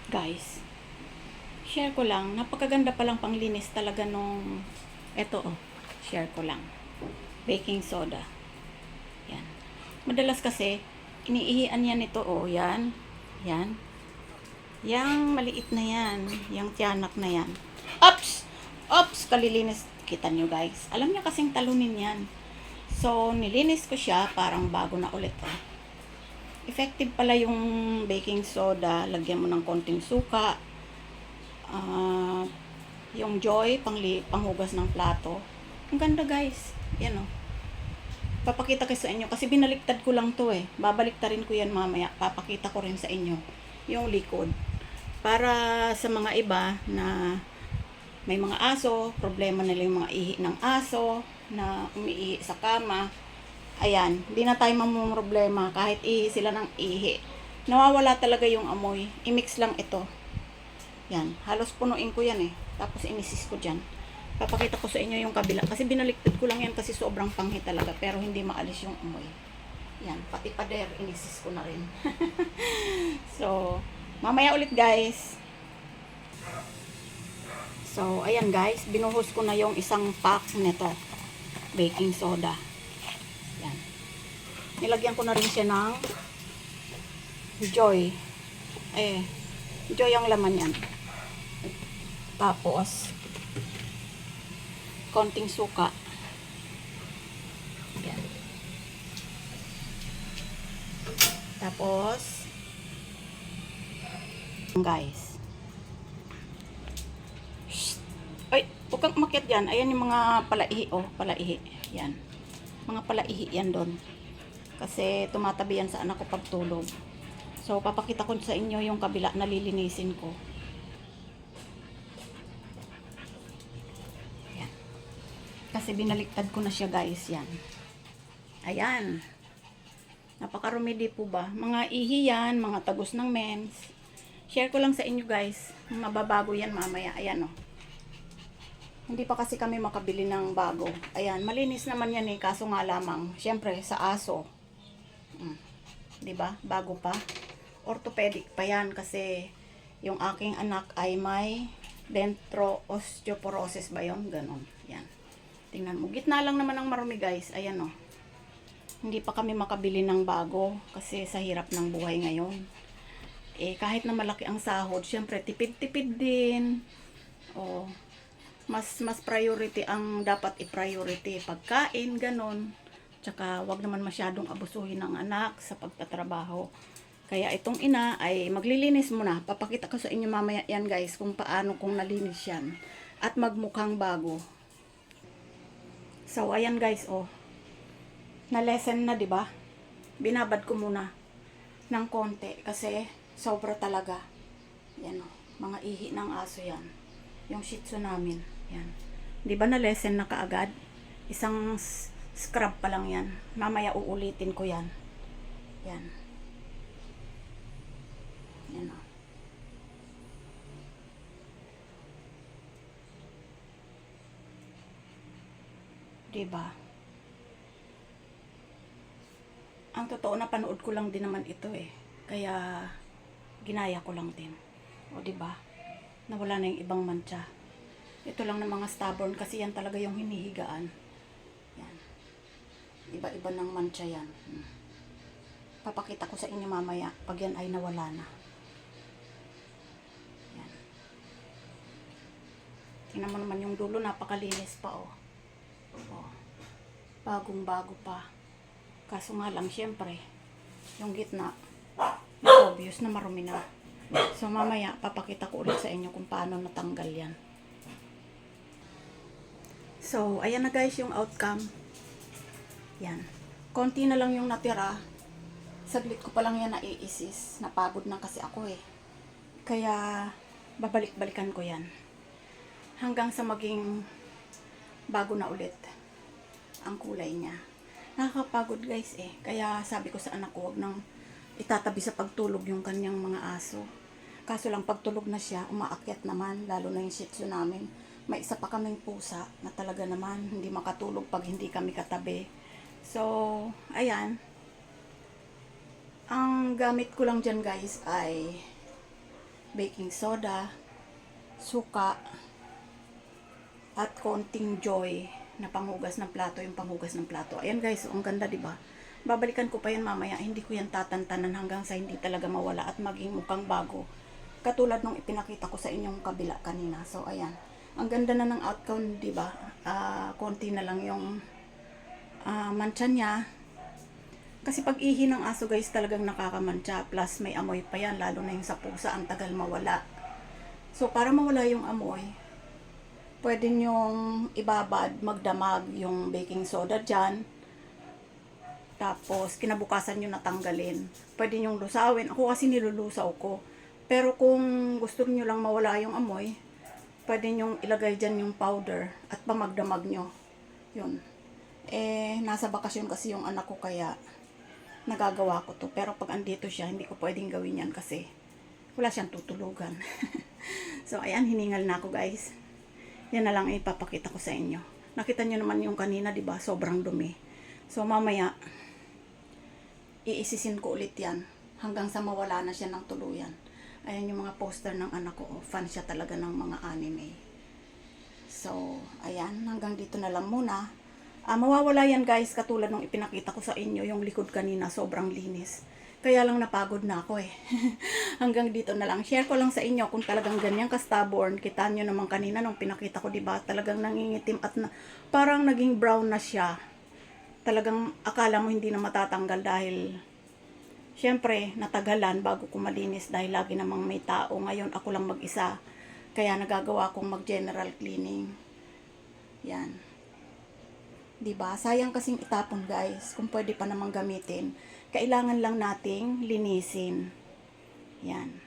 Guys, share ko lang, napakaganda palang panglinis talaga nung, eto oh, share ko lang, baking soda. Yan. Madalas kasi, iniihian yan ito oh, yan, yan. Yang maliit na yan, yang tiyanak na yan. Ops! Ops! Kalilinis. Kita nyo guys. Alam nyo kasing talunin yan. So, nilinis ko siya, parang bago na ulit oh. Effective pala yung baking soda. Lagyan mo ng konting suka. Yung Joy, panghugas ng plato. Ang ganda guys. Yan oh. Papakita ko sa inyo. Kasi binaliktad ko lang to eh. Babaliktarin ko yan mamaya. Papakita ko rin sa inyo yung likod. Para sa mga iba na may mga aso, problema nila yung mga ihi ng aso, na umiihi sa kama. Ayan, hindi na tayo mamumroblema kahit ihi sila ng ihi. Nawawala talaga yung amoy. I-mix lang ito. Yan, halos punuin ko yan eh. Tapos inisis ko dyan. Papakita ko sa inyo yung kabila. Kasi binaliktad ko lang yan kasi sobrang panghi talaga. Pero hindi maalis yung amoy. Yan, pati pader, inisis ko na rin. So, mamaya ulit guys. So, ayan guys, binuhos ko na yung isang pack nito. Baking soda. Yan. Nilagyan ko na rin siya ng Joy. Joy ang laman yan. Tapos, konting suka. Yan. Tapos, guys. Ay, huwag kang umakyat dyan. Ayan yung mga palaihi, oh, palaihi. Yan. Mga palaihi yan doon. Kasi tumatabi yan sa anak ko pagtulog. So, papakita ko sa inyo yung kabila na lilinisin ko. Yan. Kasi binaliktad ko na siya guys, yan. Ayan. Napakarumidi po ba? Mga ihi yan, mga tagos ng mens. Share ko lang sa inyo guys. Mababago yan mamaya. Ayan oh. Hindi pa kasi kami makabili ng bago. Ayan, malinis naman yan eh. Kaso nga lamang, syempre sa aso. 'Di ba? Bago pa. Orthopedic pa yan kasi yung aking anak ay may dentro-osteoporosis ba yun? Ganon. Yan. Tingnan mo. Gitna lang naman ang marumi guys. Ayan oh. Hindi pa kami makabili ng bago kasi sa hirap ng buhay ngayon. Eh, kahit na malaki ang sahod, syempre tipid-tipid din. O, mas priority ang dapat i-priority. Pagkain, ganon. Tsaka, wag naman masyadong abusuhin ng anak sa pagtatrabaho. Kaya itong ina ay maglilinis muna. Papakita ko sa inyo mamaya yan guys kung paano kung nalinis yan. At magmukhang bago. So, ayan guys, oh. Na-lesson na, 'di ba? Binabad ko muna ng konti kasi sobra talaga. Yan oh, mga ihi ng aso 'yan. Yung Shih Tzu namin, 'yan. 'Di ba na-lesson na kaagad? Isang scrub pa lang 'yan. Mamaya uulitin ko 'yan. Yan. Yan oh. Diba? Ang totoo na panood ko lang din naman ito eh. Kaya ginaya ko lang din. O di ba? Nawala na yung ibang mancha. Ito lang ng mga stubborn kasi yan talaga yung hinihigaan. Yan. Iba-iba ng mancha yan. Papakita ko sa inyo mamaya pag yan ay nawala na. Yan. Tingnan mo naman yung dulo, napakalinis pa oh. Oh. Bagong-bago pa. Kaso nga lang, syempre, yung gitna, obvious na marumi na. So, mamaya, papakita ko ulit sa inyo kung paano natanggal yan. So, ayan na guys yung outcome. Yan. Konti na lang yung natira. Saglit ko pa lang yan naiisis. Napagod na kasi ako eh. Kaya, babalik-balikan ko yan. Hanggang sa maging bago na ulit ang kulay niya. Nakakapagod guys eh. Kaya sabi ko sa anak ko, wag nang itatabi sa pagtulog yung kanyang mga aso. Kaso lang pagtulog na siya, umaakyat naman, lalo na yung Shih Tzu namin. May isa pa kaming pusa na talaga naman hindi makatulog pag hindi kami katabi. So, ayan. Ang gamit ko lang dyan guys ay baking soda, suka, at konting Joy na panghugas ng plato, yung panghugas ng plato. Ayan guys, ang ganda, di ba? Babalikan ko pa yan mamaya, hindi ko yan tatantanan hanggang sa hindi talaga mawala at maging mukhang bago. Katulad nung ipinakita ko sa inyong kabila kanina. So ayan, ang ganda na ng outcome, di ba? Konti na lang yung mancha niya. Kasi pag ihi ng aso guys, talagang nakakamantsa. Plus may amoy pa yan, lalo na yung sa pusa, ang tagal mawala. So para mawala yung amoy, pwede nyong ibabad, magdamag yung baking soda dyan. Tapos kinabukasan nyo natanggalin. Pwede nyong lusawin. Ako kasi nilulusaw ko. Pero kung gusto nyo lang mawala yung amoy, pwede nyong ilagay dyan yung powder at pamagdamag nyo. Yun. Nasa bakasyon kasi yung anak ko, kaya nagagawa ko to. Pero pag andito siya, hindi ko pwedeng gawin yan kasi wala siyang tutulugan. So ayan, hiningal na ako guys. Yan na lang ipapakita ko sa inyo. Nakita nyo naman yung kanina, di ba? Sobrang dumi. So mamaya, iisisin ko ulit yan hanggang sa mawala na siya ng tuluyan. Ayan yung mga poster ng anak ko. Fan siya talaga ng mga anime. So, ayan. Hanggang dito na lang muna. Mawawala yan guys, katulad nung ipinakita ko sa inyo, yung likod kanina, sobrang linis. Kaya lang napagod na ako Hanggang dito na lang. Share ko lang sa inyo kung talagang ganyan ka-stubborn. Kita nyo naman kanina nung pinakita ko, diba? Talagang nangingitim at parang naging brown na siya. Talagang akala mo hindi na matatanggal dahil syempre natagalan bago ko malinis dahil lagi namang may tao. Ngayon ako lang mag-isa. Kaya nagagawa kong mag-general cleaning. Yan. Diba? Sayang kasing itapon guys. Kung pwede pa namang gamitin. Kailangan lang nating linisin. Yan.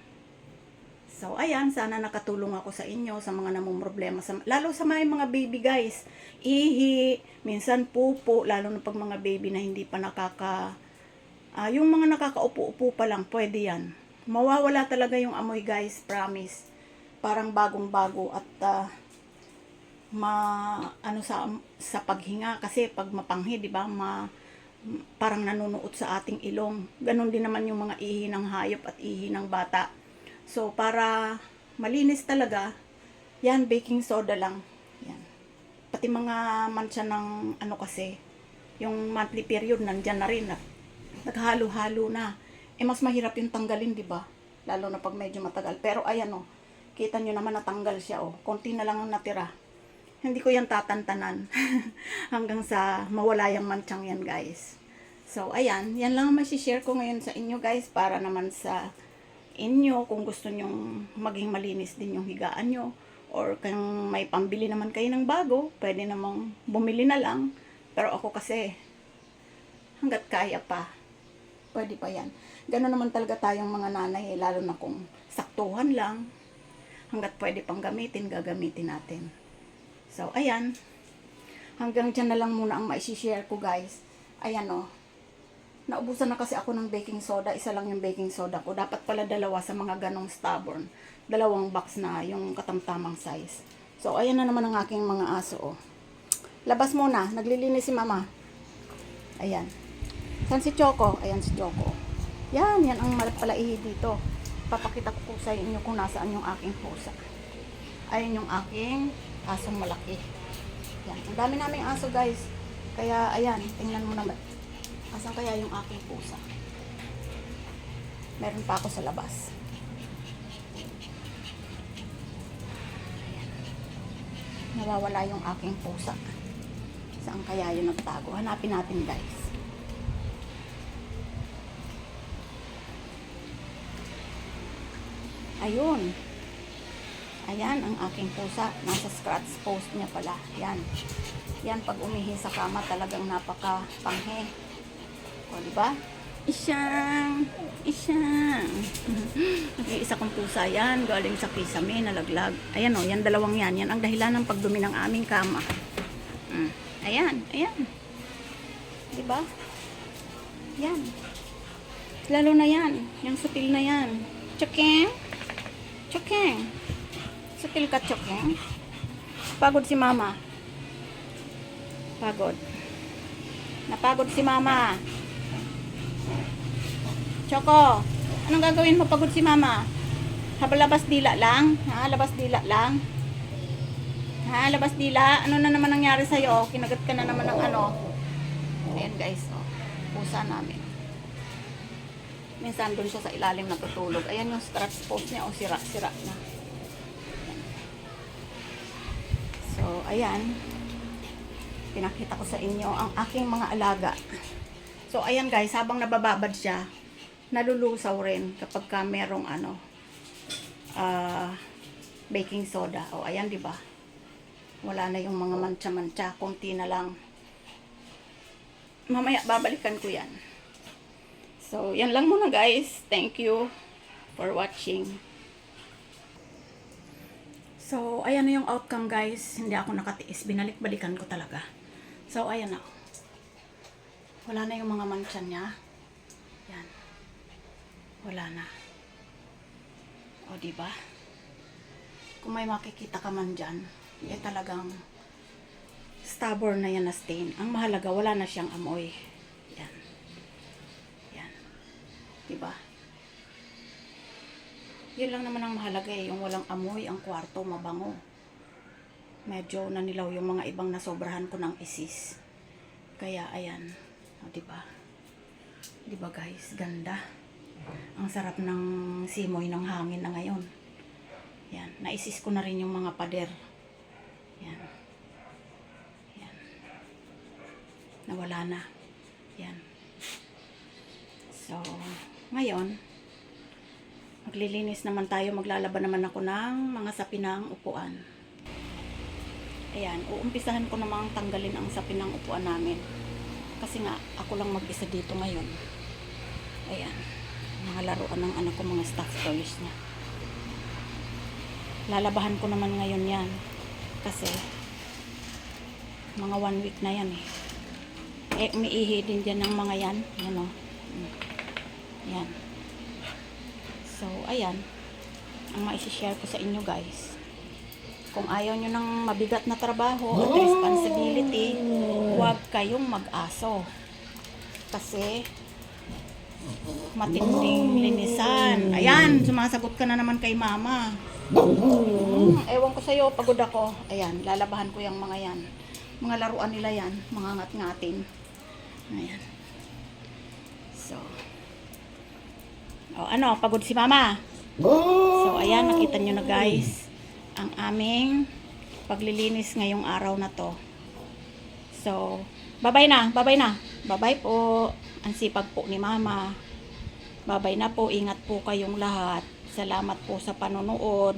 So, ayan. Sana nakatulong ako sa inyo, sa mga namumroblema. Lalo sa mga baby guys. Ihi, minsan pupo. Lalo na pag mga baby na hindi pa yung mga nakakaupo-upo pa lang, pwede yan. Mawawala talaga yung amoy guys. Promise. Parang bagong-bago at sa paghinga. Kasi pag mapanghi, di ba, parang nanunuot sa ating ilong. Ganon din naman yung mga ihi ng hayop at ihi ng bata. So, para malinis talaga, yan, baking soda lang. Yan. Pati mga mancha ng kasi, yung monthly period, nandyan na rin. Naghalo-halo na. Mas mahirap yung tanggalin, di ba? Lalo na pag medyo matagal. Pero ayan kita nyo naman natanggal siya Konti na lang ang natira. Hindi ko yan tatantanan hanggang sa mawala yung manchang yan guys. So ayan, yan lang ang masishare ko ngayon sa inyo guys, para naman sa inyo kung gusto nyong maging malinis din yung higaan nyo, or kung may pambili naman kayo ng bago, pwede namang bumili na lang. Pero ako kasi hanggat kaya pa, pwede pa yan. Gano'n naman talaga tayong mga nanay, lalo na kung saktuhan lang, hanggat pwede pang gamitin, gagamitin natin. So, ayan. Hanggang dyan na lang muna ang maisishare ko, guys. Ayan, naubusan na kasi ako ng baking soda. Isa lang yung baking soda ko. Dapat pala dalawa sa mga ganong stubborn. 2 box na yung katamtamang size. So, ayan na naman ang aking mga aso, Labas muna. Naglilinis si mama. Ayan. Saan si Choco? Ayan si Choco. Yan ang malapalaihi dito. Papakita ko po sa inyo kung nasaan yung aking pusa. Ayan yung aking asong malaki. Yan. Ang dami naming aso guys. Kaya ayan, tingnan mo naman. Asan kaya yung aking pusa? Meron pa ako sa labas. Ayan. Nawawala yung aking pusa. Saan kaya yun nagtago? Hanapin natin guys. Ayun. Ayan ang aking pusa. Nasa scratch post niya pala. Yan. Yan, pag umihi sa kama, talagang napaka-panghe. O, diba? Isyang. Nag-iisa kong pusa yan. Galing sa kisame, nalaglag. Ayan yan, 2 yan. Yan ang dahilan ng pagdumi ng aming kama. Ayan. Diba? Yan. Lalo na yan. Yung sutil na yan. Chokeng. Sutil ka, Chokeng. Pagod si mama. Napagod si mama. Choco, anong gagawin mo? Pagod si mama. Labas dila lang. Ha, labas dila lang. Ha, labas dila. Ano na naman nangyari sa'yo? Kinagat ka na naman ng ano. Ayan guys, oh. Pusa namin. Minsan doon siya sa ilalim natutulog. Ayan yung scratch post niya, oh, sira-sira na. So, ayan. Pinakita ko sa inyo ang aking mga alaga. So, ayan guys, habang nabababad siya, nalulusaw rin kapag ka merong ano, baking soda. O, ayan, di ba? Wala na yung mga mantsa-mantsa, konti na lang. Mamaya, babalikan ko yan. So, yan lang muna guys. Thank you for watching. So, ayan na yung outcome guys. Hindi ako nakatiis. Binalik-balikan ko talaga. So, ayan na. Wala na yung mga mantsa niya. Yan. Wala na. O, diba? Kung may makikita ka man dyan, eh talagang stubborn na yan na stain. Ang mahalaga, wala na siyang amoy. Yan. Yan. Diba? Yun lang naman ang mahalaga eh, yung walang amoy, ang kwarto, mabango. Medyo nanilaw yung mga ibang nasobrahan ko ng isis. Kaya, ayan. O, diba? Diba guys? Ganda. Ang sarap ng simoy ng hangin na ngayon. Yan. Naisis ko na rin yung mga pader. Yan. Yan. Nawala na. Yan. So, ngayon, maglilinis naman tayo, maglalaban naman ako ng mga sapinang upuan. Ayan, uumpisahan ko namang tanggalin ang sapinang upuan namin. Kasi nga, ako lang mag-isa dito ngayon. Ayan, mga laruan ng anak ko, mga stuffed toys niya. Lalabahan ko naman ngayon yan. Kasi, mga 1 week na yan eh. Eh, umiihi din dyan ng mga yan. Yan o. Yan. So, ayan. Ang maisi-share ko sa inyo guys. Kung ayaw nyo ng mabigat na trabaho at responsibility, huwag kayong mag-aso. Kasi, matinding linisan. Ayan, sumasagot ka na naman kay mama. Ewan ko sa'yo, pagod ako. Ayan, lalabahan ko yung mga yan. Mga laruan nila yan, mga ngat-ngatin. Ayan. So, oh, ano, pagod si mama. So, ayan, nakita nyo na guys, ang aming paglilinis ngayong araw na to. So, bye-bye na, bye-bye na. Bye-bye po. Ang sipag po ni mama. Bye-bye na po, ingat po kayong lahat. Salamat po sa panonood.